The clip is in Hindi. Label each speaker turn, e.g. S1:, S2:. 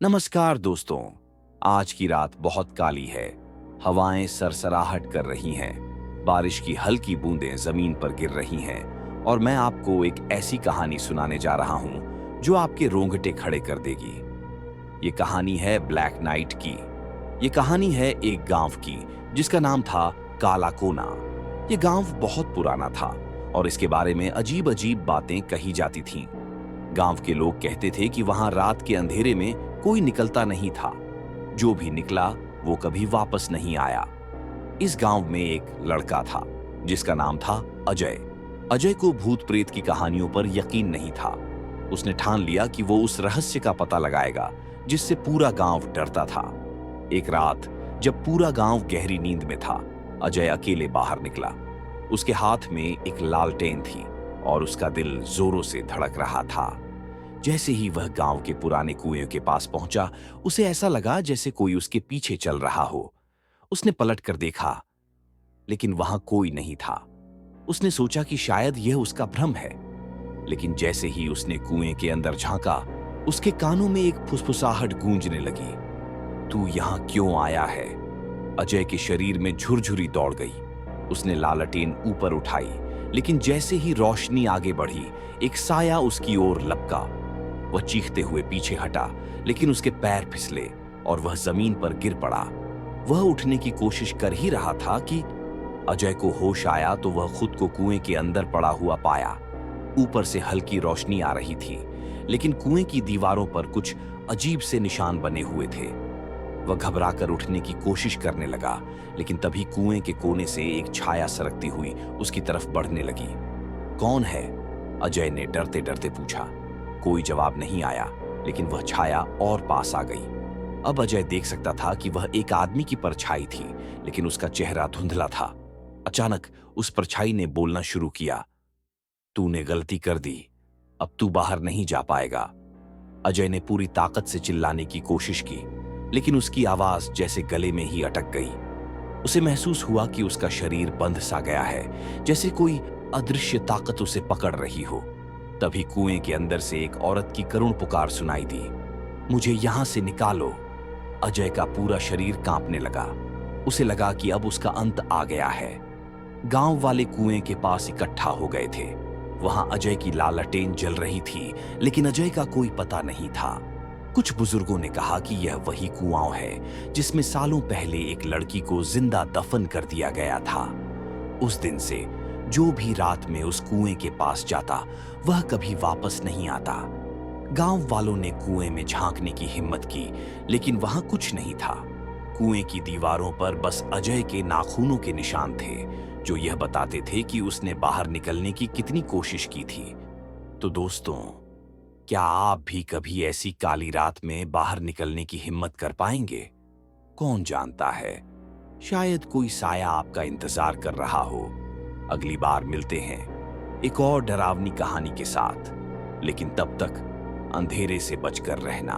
S1: नमस्कार दोस्तों। आज की रात बहुत काली है। हवाएं सरसराहट कर रही हैं। बारिश की हल्की बूंदें जमीन पर गिर रही हैं और मैं आपको एक ऐसी कहानी सुनाने जा रहा हूं जो आपके रोंगटे खड़े कर देगी। ये कहानी है ब्लैक नाइट की। ये कहानी है एक गांव की जिसका नाम था काला कोना। ये गांव बहुत पुराना था और इसके बारे में अजीब अजीब बातें कही जाती थीं। गांव के लोग कहते थे कि वहां रात के अंधेरे में कोई निकलता नहीं था। जो भी निकला वो कभी वापस नहीं आया। इस गांव में एक लड़का था जिसका नाम था अजय। अजय को भूत प्रेत की कहानियों पर यकीन नहीं था। उसने ठान लिया कि वो उस रहस्य का पता लगाएगा जिससे पूरा गांव डरता था। एक रात जब पूरा गांव गहरी नींद में था, अजय अकेले बाहर निकला। उसके हाथ में एक लालटेन थी और उसका दिल जोरों से धड़क रहा था। जैसे ही वह गांव के पुराने कुएं के पास पहुंचा, उसे ऐसा लगा जैसे कोई उसके पीछे चल रहा हो। उसने पलट कर देखा, लेकिन वहां कोई नहीं था। उसने सोचा कि शायद यह उसका भ्रम है, लेकिन जैसे ही उसने कुएं के अंदर झांका, उसके कानों में एक फुसफुसाहट गूंजने लगी। तू यहां क्यों आया है? अजय के शरीर में झुरझुरी दौड़ गई। उसने लालटेन ऊपर उठाई, लेकिन जैसे ही रोशनी आगे बढ़ी, एक साया उसकी ओर लपका। वह चीखते हुए पीछे हटा, लेकिन उसके पैर फिसले और वह जमीन पर गिर पड़ा। वह उठने की कोशिश कर ही रहा था कि अजय को होश आया तो वह खुद को कुएं के अंदर पड़ा हुआ पाया। ऊपर से हल्की रोशनी आ रही थी, लेकिन कुएं की दीवारों पर कुछ अजीब से निशान बने हुए थे। वह घबराकर उठने की कोशिश करने लगा, लेकिन तभी कुएं के कोने से एक छाया सरकती हुई उसकी तरफ बढ़ने लगी। कौन है? अजय ने डरते डरते पूछा। कोई जवाब नहीं आया, लेकिन वह छाया और पास आ गई। अब अजय देख सकता था कि वह एक आदमी की परछाई थी, लेकिन उसका चेहरा धुंधला था। अचानक उस परछाई ने बोलना शुरू किया। तूने गलती कर दी, अब तू बाहर नहीं जा पाएगा। अजय ने पूरी ताकत से चिल्लाने की कोशिश की, लेकिन उसकी आवाज जैसे गले में ही अटक गई। उसे महसूस हुआ कि उसका शरीर बंध सा गया है, जैसे कोई अदृश्य ताकत उसे पकड़ रही हो। तभी कुएं के अंदर से एक औरत की करुण पुकार सुनाई दी। मुझे यहां से निकालो। अजय का पूरा शरीर कांपने लगा। उसे लगा कि अब उसका अंत आ गया है। गांव वाले कुएं के पास इकट्ठा हो गए थे। वहां अजय की लालटेन जल रही थी, लेकिन अजय का कोई पता नहीं था। कुछ बुजुर्गों ने कहा कि यह वही कुआं है जिसमें सालों पहले एक लड़की को जिंदा दफन कर दिया गया था। उस दिन से जो भी रात में उस कुएं के पास जाता, वह कभी वापस नहीं आता। गांव वालों ने कुएं में झांकने की हिम्मत की, लेकिन वहां कुछ नहीं था। कुएं की दीवारों पर बस अजय के नाखूनों के निशान थे, जो यह बताते थे कि उसने बाहर निकलने की कितनी कोशिश की थी। तो दोस्तों, क्या आप भी कभी ऐसी काली रात में बाहर निकलने की हिम्मत कर पाएंगे? कौन जानता है, शायद कोई साया आपका इंतजार कर रहा हो। अगली बार मिलते हैं एक और डरावनी कहानी के साथ, लेकिन तब तक अंधेरे से बचकर रहना।